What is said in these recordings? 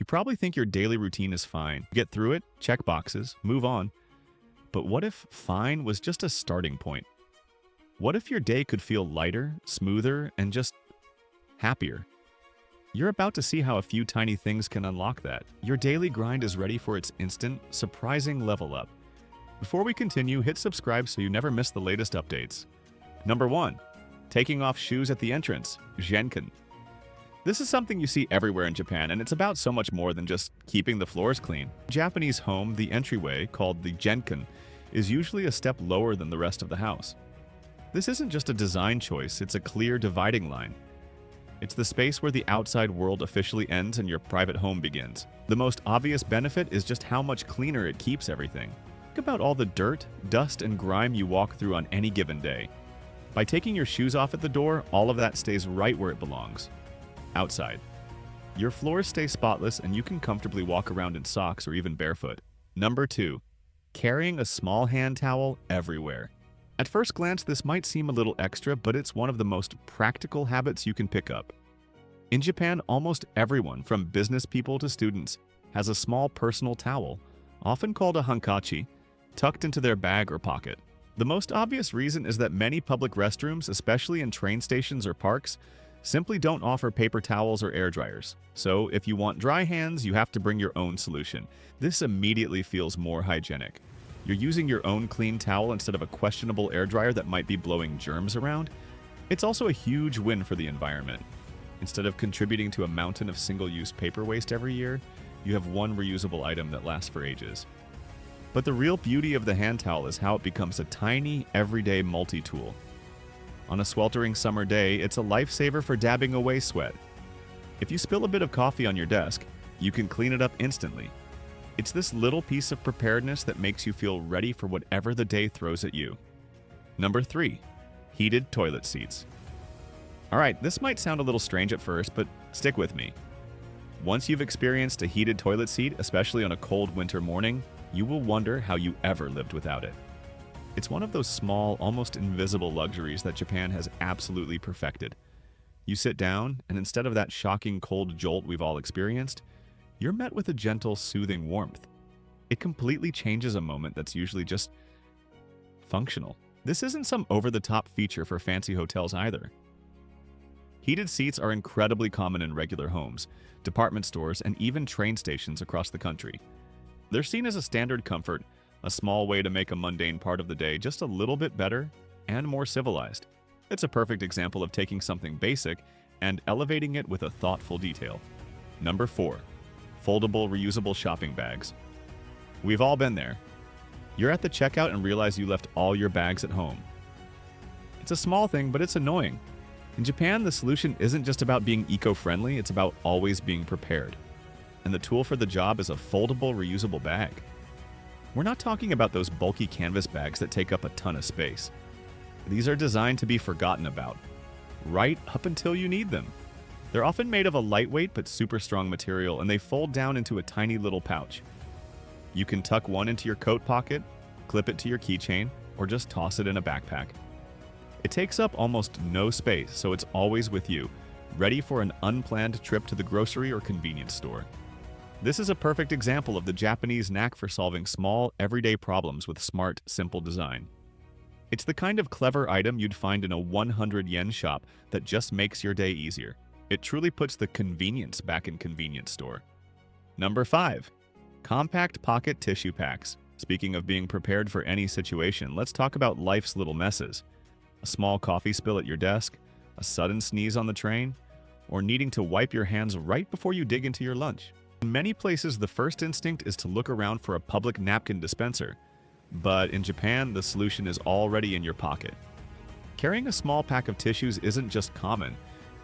You probably think your daily routine is fine. Get through it, check boxes, move on. But what if fine was just a starting point? What if your day could feel lighter, smoother, and just happier? You're about to see how a few tiny things can unlock that. Your daily grind is ready for its instant, surprising level up. Before we continue, hit subscribe so you never miss the latest updates. Number 1. Taking off shoes at the entrance, Genkan. This is something you see everywhere in Japan, and it's about so much more than just keeping the floors clean. In Japanese home, the entryway, called the Genkan, is usually a step lower than the rest of the house. This isn't just a design choice, it's a clear dividing line. It's the space where the outside world officially ends and your private home begins. The most obvious benefit is just how much cleaner it keeps everything. Think about all the dirt, dust, and grime you walk through on any given day. By taking your shoes off at the door, all of that stays right where it belongs. Outside. Your floors stay spotless and you can comfortably walk around in socks or even barefoot. Number 2. Carrying a small hand towel everywhere. At first glance, this might seem a little extra, but it's one of the most practical habits you can pick up. In Japan, almost everyone, from business people to students, has a small personal towel, often called a hankachi, tucked into their bag or pocket. The most obvious reason is that many public restrooms, especially in train stations or parks, simply don't offer paper towels or air dryers. So if you want dry hands, you have to bring your own solution. This immediately feels more hygienic. You're using your own clean towel instead of a questionable air dryer that might be blowing germs around. It's also a huge win for the environment. Instead of contributing to a mountain of single-use paper waste every year, you have one reusable item that lasts for ages. But the real beauty of the hand towel is how it becomes a tiny, everyday multi-tool. On a sweltering summer day, it's a lifesaver for dabbing away sweat. If you spill a bit of coffee on your desk, you can clean it up instantly. It's this little piece of preparedness that makes you feel ready for whatever the day throws at you. Number 3. Heated toilet seats. Alright, this might sound a little strange at first, but stick with me. Once you've experienced a heated toilet seat, especially on a cold winter morning, you will wonder how you ever lived without it. It's one of those small, almost invisible luxuries that Japan has absolutely perfected. You sit down, and instead of that shocking cold jolt we've all experienced, you're met with a gentle, soothing warmth. It completely changes a moment that's usually just functional. This isn't some over-the-top feature for fancy hotels either. Heated seats are incredibly common in regular homes, department stores, and even train stations across the country. They're seen as a standard comfort, a small way to make a mundane part of the day just a little bit better and more civilized. It's a perfect example of taking something basic and elevating it with a thoughtful detail. Number 4. Foldable, reusable shopping bags. We've all been there. You're at the checkout and realize you left all your bags at home. It's a small thing, but it's annoying. In Japan, the solution isn't just about being eco-friendly, it's about always being prepared. And the tool for the job is a foldable, reusable bag. We're not talking about those bulky canvas bags that take up a ton of space. These are designed to be forgotten about, right up until you need them. They're often made of a lightweight but super strong material, and they fold down into a tiny little pouch. You can tuck one into your coat pocket, clip it to your keychain, or just toss it in a backpack. It takes up almost no space, so it's always with you, ready for an unplanned trip to the grocery or convenience store. This is a perfect example of the Japanese knack for solving small, everyday problems with smart, simple design. It's the kind of clever item you'd find in a 100 yen shop that just makes your day easier. It truly puts the convenience back in convenience store. Number 5. Compact pocket tissue packs. Speaking of being prepared for any situation, let's talk about life's little messes. A small coffee spill at your desk, a sudden sneeze on the train, or needing to wipe your hands right before you dig into your lunch. In many places, the first instinct is to look around for a public napkin dispenser, but in Japan, the solution is already in your pocket. Carrying a small pack of tissues isn't just common,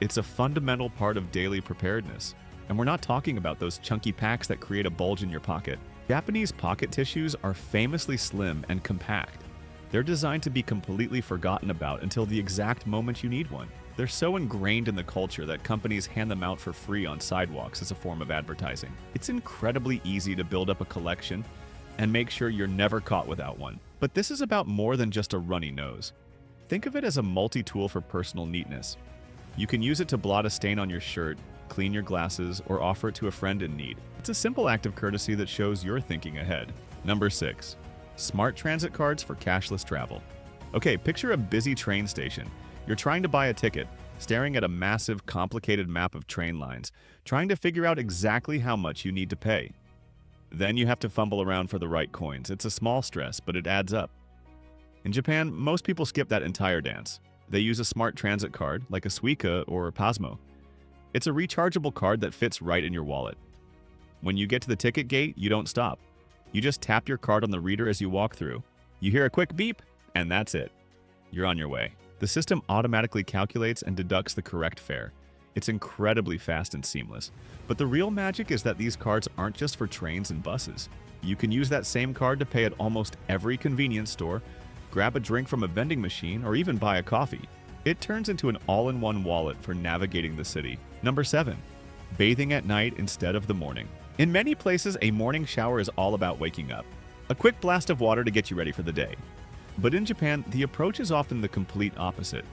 it's a fundamental part of daily preparedness. And we're not talking about those chunky packs that create a bulge in your pocket. Japanese pocket tissues are famously slim and compact. They're designed to be completely forgotten about until the exact moment you need one. They're so ingrained in the culture that companies hand them out for free on sidewalks as a form of advertising. It's incredibly easy to build up a collection and make sure you're never caught without one. But this is about more than just a runny nose. Think of it as a multi-tool for personal neatness. You can use it to blot a stain on your shirt, clean your glasses, or offer it to a friend in need. It's a simple act of courtesy that shows you're thinking ahead. Number 6. Smart transit cards for cashless travel. Okay, picture a busy train station. You're trying to buy a ticket, staring at a massive, complicated map of train lines, trying to figure out exactly how much you need to pay. Then you have to fumble around for the right coins. It's a small stress, but it adds up. In Japan, most people skip that entire dance. They use a smart transit card, like a Suica or Pasmo. It's a rechargeable card that fits right in your wallet. When you get to the ticket gate, you don't stop. You just tap your card on the reader as you walk through. You hear a quick beep, and that's it. You're on your way. The system automatically calculates and deducts the correct fare. It's incredibly fast and seamless. But the real magic is that these cards aren't just for trains and buses. You can use that same card to pay at almost every convenience store, grab a drink from a vending machine, or even buy a coffee. It turns into an all-in-one wallet for navigating the city. Number 7. Bathing at night instead of the morning. In many places, a morning shower is all about waking up. A quick blast of water to get you ready for the day. But in Japan, the approach is often the complete opposite.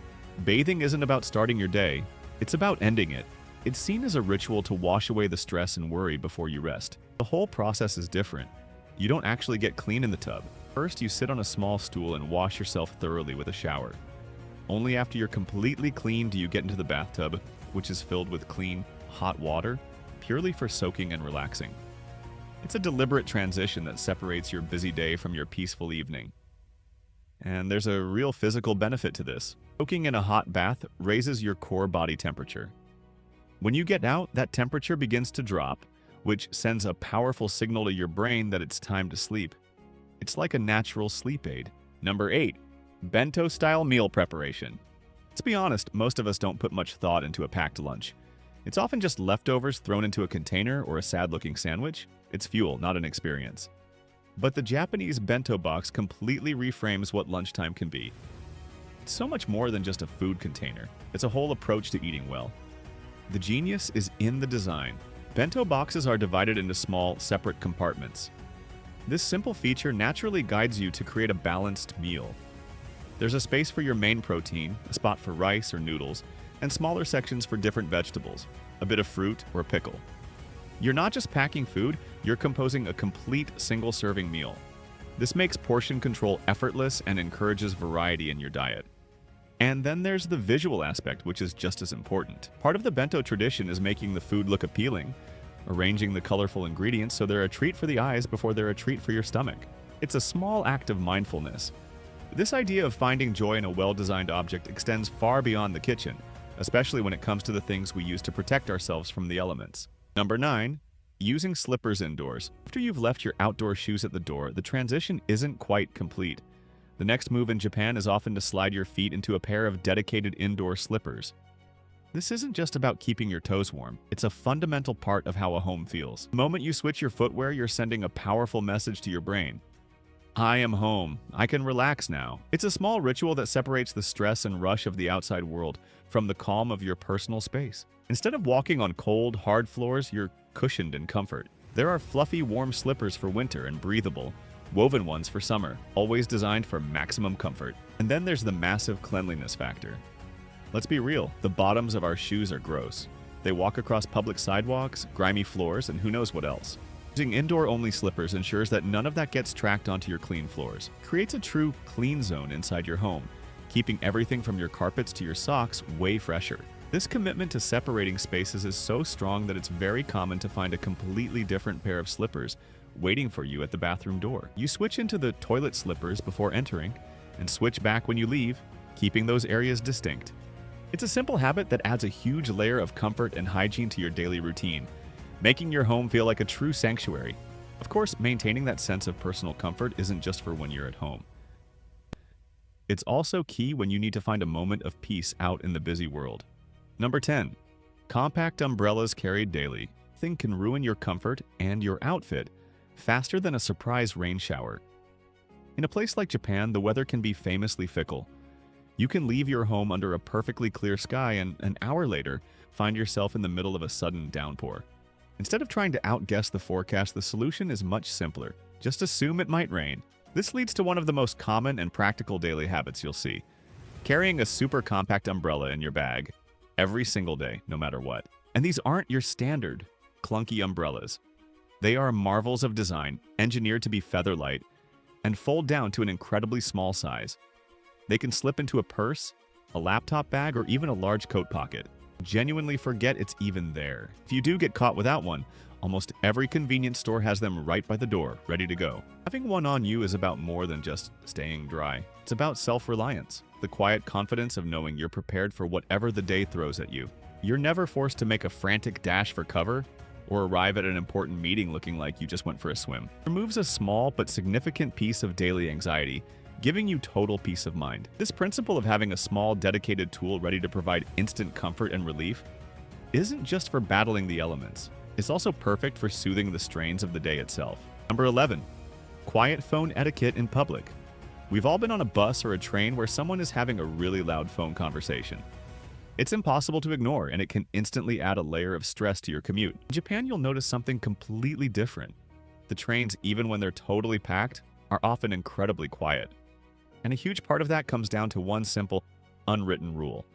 Bathing isn't about starting your day, it's about ending it. It's seen as a ritual to wash away the stress and worry before you rest. The whole process is different. You don't actually get clean in the tub. First, you sit on a small stool and wash yourself thoroughly with a shower. Only after you're completely clean do you get into the bathtub, which is filled with clean, hot water, purely for soaking and relaxing. It's a deliberate transition that separates your busy day from your peaceful evening. And there's a real physical benefit to this. Soaking in a hot bath raises your core body temperature. When you get out, that temperature begins to drop, which sends a powerful signal to your brain that it's time to sleep. It's like a natural sleep aid. Number 8. Bento-style meal preparation. Let's be honest, most of us don't put much thought into a packed lunch. It's often just leftovers thrown into a container or a sad-looking sandwich. It's fuel, not an experience. But the Japanese bento box completely reframes what lunchtime can be. It's so much more than just a food container. It's a whole approach to eating well. The genius is in the design. Bento boxes are divided into small, separate compartments. This simple feature naturally guides you to create a balanced meal. There's a space for your main protein, a spot for rice or noodles, and smaller sections for different vegetables, a bit of fruit or a pickle. You're not just packing food, you're composing a complete single-serving meal. This makes portion control effortless and encourages variety in your diet. And then there's the visual aspect, which is just as important. Part of the bento tradition is making the food look appealing, arranging the colorful ingredients so they're a treat for the eyes before they're a treat for your stomach. It's a small act of mindfulness. This idea of finding joy in a well-designed object extends far beyond the kitchen, especially when it comes to the things we use to protect ourselves from the elements. Number 9. Using slippers indoors. After you've left your outdoor shoes at the door, the transition isn't quite complete. The next move in Japan is often to slide your feet into a pair of dedicated indoor slippers. This isn't just about keeping your toes warm, it's a fundamental part of how a home feels. The moment you switch your footwear, you're sending a powerful message to your brain. I am home. I can relax now. It's a small ritual that separates the stress and rush of the outside world from the calm of your personal space. Instead of walking on cold, hard floors, you're cushioned in comfort. There are fluffy, warm slippers for winter and breathable, woven ones for summer, always designed for maximum comfort. And then there's the massive cleanliness factor. Let's be real, the bottoms of our shoes are gross. They walk across public sidewalks, grimy floors, and who knows what else. Using indoor-only slippers ensures that none of that gets tracked onto your clean floors. It creates a true clean zone inside your home, keeping everything from your carpets to your socks way fresher. This commitment to separating spaces is so strong that it's very common to find a completely different pair of slippers waiting for you at the bathroom door. You switch into the toilet slippers before entering and switch back when you leave, keeping those areas distinct. It's a simple habit that adds a huge layer of comfort and hygiene to your daily routine, making your home feel like a true sanctuary. Of course, maintaining that sense of personal comfort isn't just for when you're at home. It's also key when you need to find a moment of peace out in the busy world. Number 10. Compact umbrellas carried daily. Thing can ruin your comfort and your outfit faster than a surprise rain shower. In a place like Japan, the weather can be famously fickle. You can leave your home under a perfectly clear sky and an hour later find yourself in the middle of a sudden downpour. Instead of trying to outguess the forecast, the solution is much simpler. Just assume it might rain. This leads to one of the most common and practical daily habits you'll see: carrying a super compact umbrella in your bag every single day, no matter what. And these aren't your standard, clunky umbrellas. They are marvels of design, engineered to be feather-light, and fold down to an incredibly small size. They can slip into a purse, a laptop bag, or even a large coat pocket. Genuinely forget it's even there. If you do get caught without one, almost every convenience store has them right by the door, ready to go. Having one on you is about more than just staying dry. It's about self-reliance, the quiet confidence of knowing you're prepared for whatever the day throws at you. You're never forced to make a frantic dash for cover or arrive at an important meeting looking like you just went for a swim. It removes a small but significant piece of daily anxiety, giving you total peace of mind. This principle of having a small, dedicated tool ready to provide instant comfort and relief isn't just for battling the elements. It's also perfect for soothing the strains of the day itself. Number 11. Quiet phone etiquette in public. We've all been on a bus or a train where someone is having a really loud phone conversation. It's impossible to ignore, and it can instantly add a layer of stress to your commute. In Japan, you'll notice something completely different. The trains, even when they're totally packed, are often incredibly quiet. And a huge part of that comes down to one simple, unwritten rule.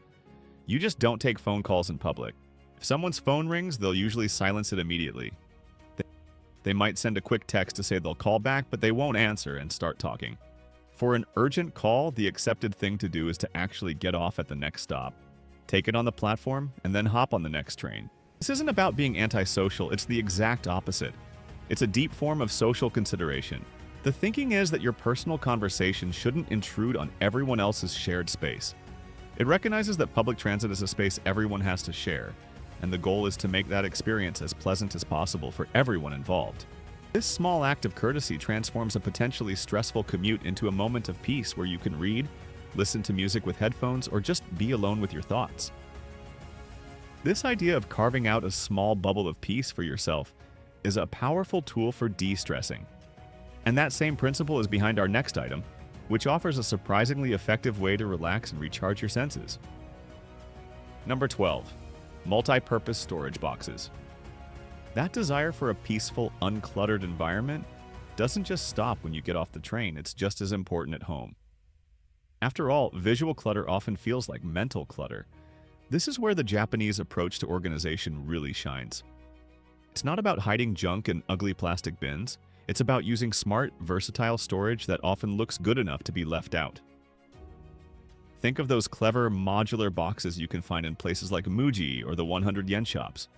You just don't take phone calls in public. If someone's phone rings, they'll usually silence it immediately. They might send a quick text to say they'll call back, but they won't answer and start talking. For an urgent call, the accepted thing to do is to actually get off at the next stop. Take it on the platform, and then hop on the next train. This isn't about being antisocial, it's the exact opposite. It's a deep form of social consideration. The thinking is that your personal conversation shouldn't intrude on everyone else's shared space. It recognizes that public transit is a space everyone has to share, and the goal is to make that experience as pleasant as possible for everyone involved. This small act of courtesy transforms a potentially stressful commute into a moment of peace where you can read, listen to music with headphones, or just be alone with your thoughts. This idea of carving out a small bubble of peace for yourself is a powerful tool for de-stressing. And that same principle is behind our next item, which offers a surprisingly effective way to relax and recharge your senses. Number 12. Multi-purpose storage boxes. That desire for a peaceful, uncluttered environment doesn't just stop when you get off the train, it's just as important at home. After all, visual clutter often feels like mental clutter. This is where the Japanese approach to organization really shines. It's not about hiding junk in ugly plastic bins. It's about using smart, versatile storage that often looks good enough to be left out. Think of those clever modular boxes you can find in places like Muji or the 100 yen shops.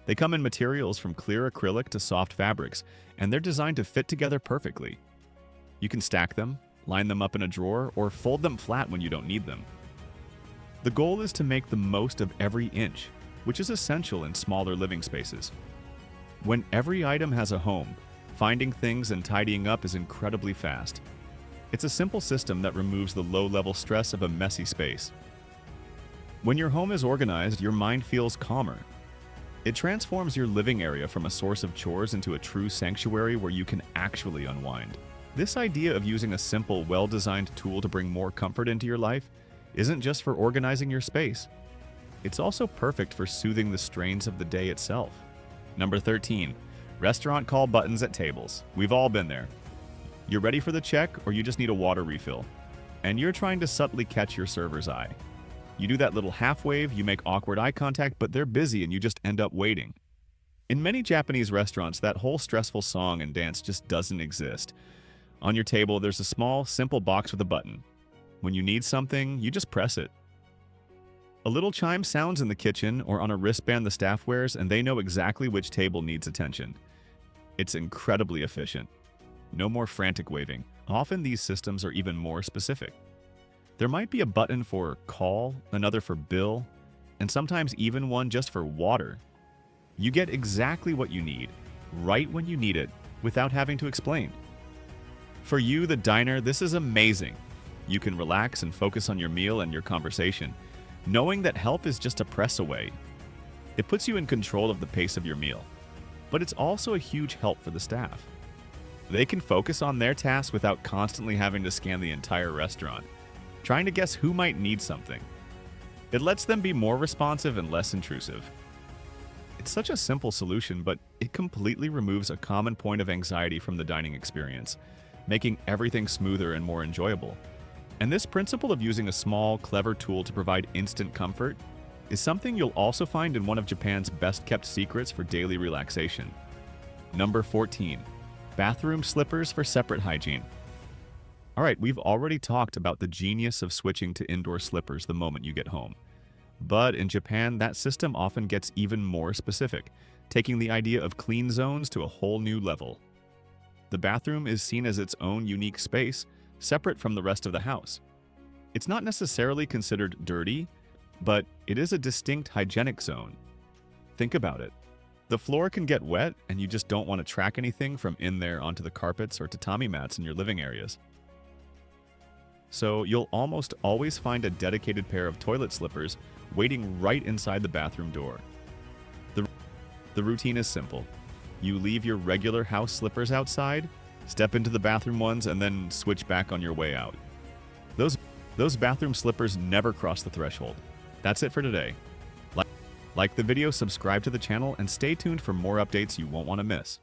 They come in materials from clear acrylic to soft fabrics, and they're designed to fit together perfectly. You can stack them, line them up in a drawer, or fold them flat when you don't need them. The goal is to make the most of every inch, which is essential in smaller living spaces. When every item has a home, finding things and tidying up is incredibly fast. It's a simple system that removes the low-level stress of a messy space. When your home is organized, your mind feels calmer. It transforms your living area from a source of chores into a true sanctuary where you can actually unwind. This idea of using a simple, well-designed tool to bring more comfort into your life isn't just for organizing your space. It's also perfect for soothing the strains of the day itself. Number 13. Restaurant call buttons at tables. We've all been there. You're ready for the check, or you just need a water refill, and you're trying to subtly catch your server's eye. You do that little half wave, you make awkward eye contact, but they're busy and you just end up waiting. In many Japanese restaurants, that whole stressful song and dance just doesn't exist. On your table, there's a small, simple box with a button. When you need something, you just press it. A little chime sounds in the kitchen or on a wristband the staff wears, and they know exactly which table needs attention. It's incredibly efficient. No more frantic waving. Often these systems are even more specific. There might be a button for call, another for bill, and sometimes even one just for water. You get exactly what you need, right when you need it, without having to explain. For you, the diner, this is amazing. You can relax and focus on your meal and your conversation, knowing that help is just a press away. It puts you in control of the pace of your meal, but it's also a huge help for the staff. They can focus on their tasks without constantly having to scan the entire restaurant, trying to guess who might need something. It lets them be more responsive and less intrusive. It's such a simple solution, but it completely removes a common point of anxiety from the dining experience, making everything smoother and more enjoyable. And this principle of using a small, clever tool to provide instant comfort is something you'll also find in one of Japan's best-kept secrets for daily relaxation. Number 14. Bathroom slippers for separate hygiene. Alright, we've already talked about the genius of switching to indoor slippers the moment you get home. But in Japan, that system often gets even more specific, taking the idea of clean zones to a whole new level. The bathroom is seen as its own unique space, separate from the rest of the house. It's not necessarily considered dirty, but it is a distinct hygienic zone. Think about it. The floor can get wet, and you just don't want to track anything from in there onto the carpets or tatami mats in your living areas. So you'll almost always find a dedicated pair of toilet slippers waiting right inside the bathroom door. The routine is simple. You leave your regular house slippers outside, step into the bathroom ones, and then switch back on your way out. Those bathroom slippers never cross the threshold. That's it for today. Like the video, subscribe to the channel, and stay tuned for more updates you won't want to miss.